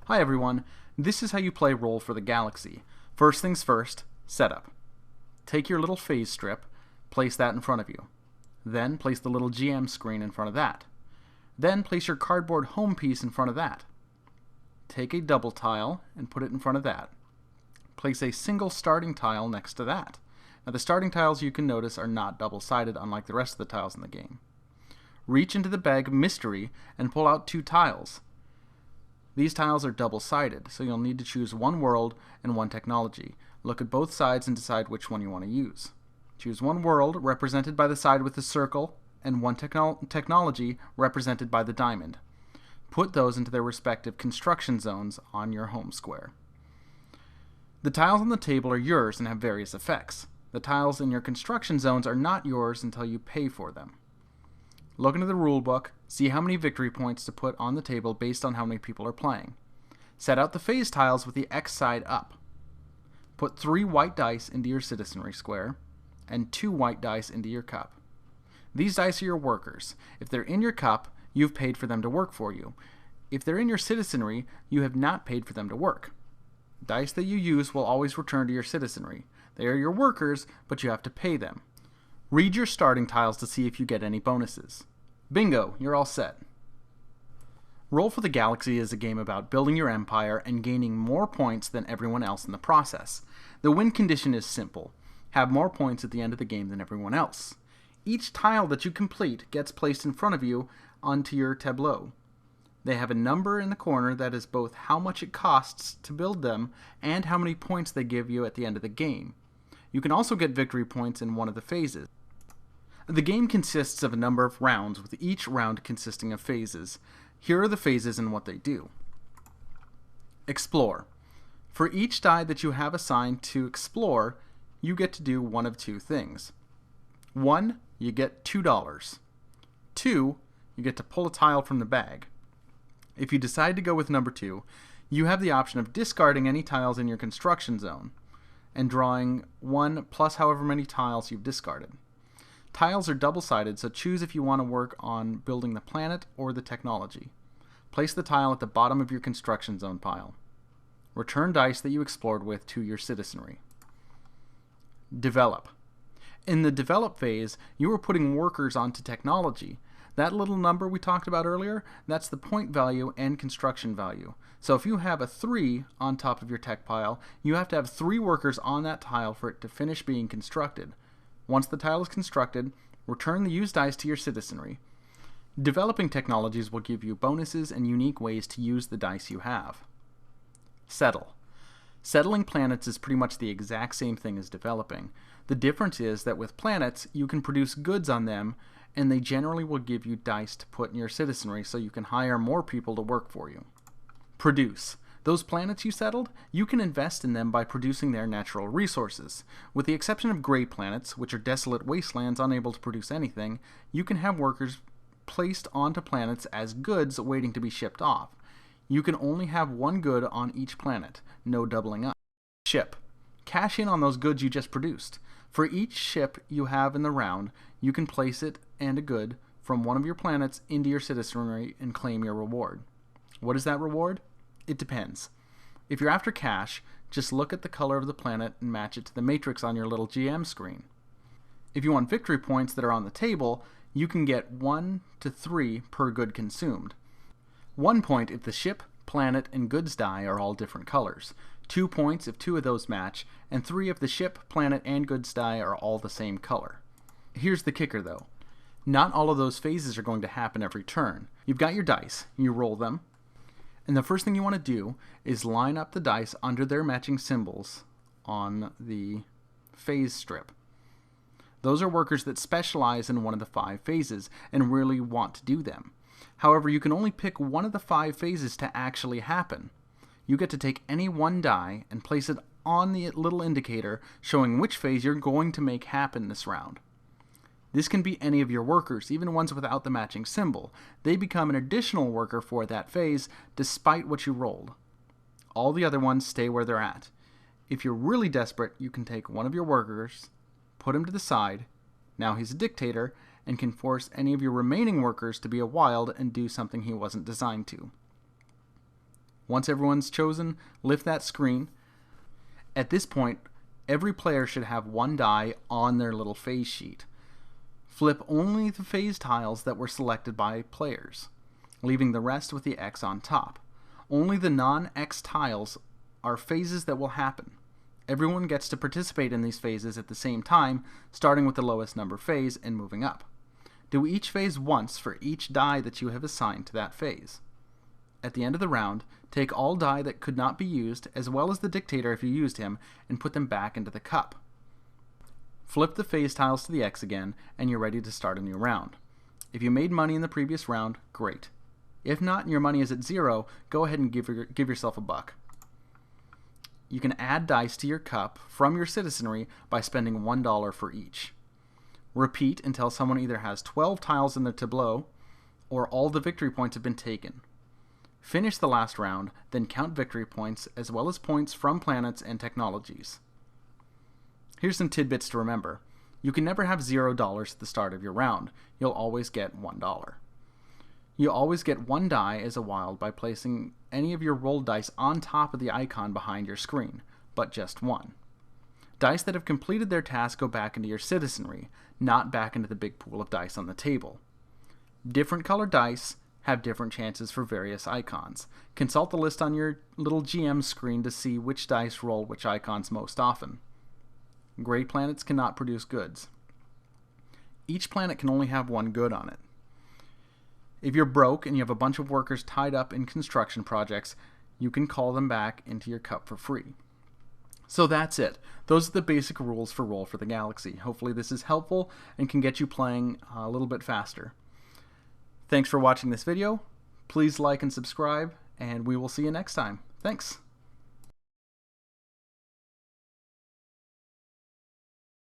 Hi everyone, this is how you play Roll for the Galaxy. First things first, setup. Take your little phase strip, place that in front of you. Then place the little GM screen in front of that. Then place your cardboard home piece in front of that. Take a double tile and put it in front of that. Place a single starting tile next to that. Now the starting tiles, you can notice, are not double-sided unlike the rest of the tiles in the game. Reach into the bag of mystery and pull out 2 tiles. These tiles are double-sided, so you'll need to choose one world and one technology. Look at both sides and decide which one you want to use. Choose one world, represented by the side with the circle, and one technology, represented by the diamond. Put those into their respective construction zones on your home square. The tiles on the table are yours and have various effects. The tiles in your construction zones are not yours until you pay for them. Look into the rulebook, see how many victory points to put on the table based on how many people are playing. Set out the phase tiles with the X side up. Put 3 white dice into your citizenry square, and 2 white dice into your cup. These dice are your workers. If they're in your cup, you've paid for them to work for you. If they're in your citizenry, you have not paid for them to work. Dice that you use will always return to your citizenry. They are your workers, but you have to pay them. Read your starting tiles to see if you get any bonuses. Bingo, you're all set. Roll for the Galaxy is a game about building your empire and gaining more points than everyone else in the process. The win condition is simple. Have more points at the end of the game than everyone else. Each tile that you complete gets placed in front of you onto your tableau. They have a number in the corner that is both how much it costs to build them and how many points they give you at the end of the game. You can also get victory points in one of the phases. The game consists of a number of rounds, with each round consisting of phases. Here are the phases and what they do. Explore. For each die that you have assigned to explore, you get to do one of 2 things. 1, you get $2. 2, you get to pull a tile from the bag. If you decide to go with number 2, you have the option of discarding any tiles in your construction zone and drawing 1 plus however many tiles you've discarded. Tiles are double-sided, so choose if you want to work on building the planet or the technology. Place the tile at the bottom of your construction zone pile. Return dice that you explored with to your citizenry. Develop. In the develop phase, you are putting workers onto technology. That little number we talked about earlier, that's the point value and construction value. So if you have a 3 on top of your tech pile, you have to have 3 workers on that tile for it to finish being constructed. Once the tile is constructed, return the used dice to your citizenry. Developing technologies will give you bonuses and unique ways to use the dice you have. Settle. Settling planets is pretty much the exact same thing as developing. The difference is that with planets, you can produce goods on them, and they generally will give you dice to put in your citizenry so you can hire more people to work for you. Produce. Those planets you settled, you can invest in them by producing their natural resources. With the exception of gray planets, which are desolate wastelands unable to produce anything, you can have workers placed onto planets as goods waiting to be shipped off. You can only have 1 good on each planet, no doubling up. Ship. Cash in on those goods you just produced. For each ship you have in the round, you can place it and a good from one of your planets into your citizenry and claim your reward. What is that reward? It depends. If you're after cash, just look at the color of the planet and match it to the matrix on your little GM screen. If you want victory points that are on the table, you can get 1 to 3 per good consumed. 1 point if the ship, planet, and goods die are all different colors. 2 points if 2 of those match, and 3 if the ship, planet, and goods die are all the same color. Here's the kicker though. Not all of those phases are going to happen every turn. You've got your dice, you roll them, and the first thing you want to do is line up the dice under their matching symbols on the phase strip. Those are workers that specialize in one of the 5 phases and really want to do them. However, you can only pick one of the 5 phases to actually happen. You get to take any one die and place it on the little indicator showing which phase you're going to make happen this round. This can be any of your workers, even ones without the matching symbol. They become an additional worker for that phase, despite what you rolled. All the other ones stay where they're at. If you're really desperate, you can take one of your workers, put him to the side, now he's a dictator, and can force any of your remaining workers to be a wild and do something he wasn't designed to. Once everyone's chosen, lift that screen. At this point, every player should have one die on their little phase sheet. Flip only the phase tiles that were selected by players, leaving the rest with the X on top. Only the non-X tiles are phases that will happen. Everyone gets to participate in these phases at the same time, starting with the lowest number phase and moving up. Do each phase once for each die that you have assigned to that phase. At the end of the round, take all die that could not be used, as well as the dictator if you used him, and put them back into the cup. Flip the phase tiles to the X again, and you're ready to start a new round. If you made money in the previous round, great. If not and your money is at 0, go ahead and give yourself a buck. You can add dice to your cup from your citizenry by spending $1 for each. Repeat until someone either has 12 tiles in their tableau, or all the victory points have been taken. Finish the last round, then count victory points as well as points from planets and technologies. Here's some tidbits to remember. You can never have $0 at the start of your round. You'll always get $1. You always get one die as a wild by placing any of your rolled dice on top of the icon behind your screen, but just one. Dice that have completed their task go back into your citizenry, not back into the big pool of dice on the table. Different colored dice have different chances for various icons. Consult the list on your little GM screen to see which dice roll which icons most often. Gray planets cannot produce goods. Each planet can only have one good on it. If you're broke and you have a bunch of workers tied up in construction projects, you can call them back into your cup for free. So that's it. Those are the basic rules for Roll for the Galaxy. Hopefully this is helpful and can get you playing a little bit faster. Thanks for watching this video. Please like and subscribe, and we will see you next time. Thanks.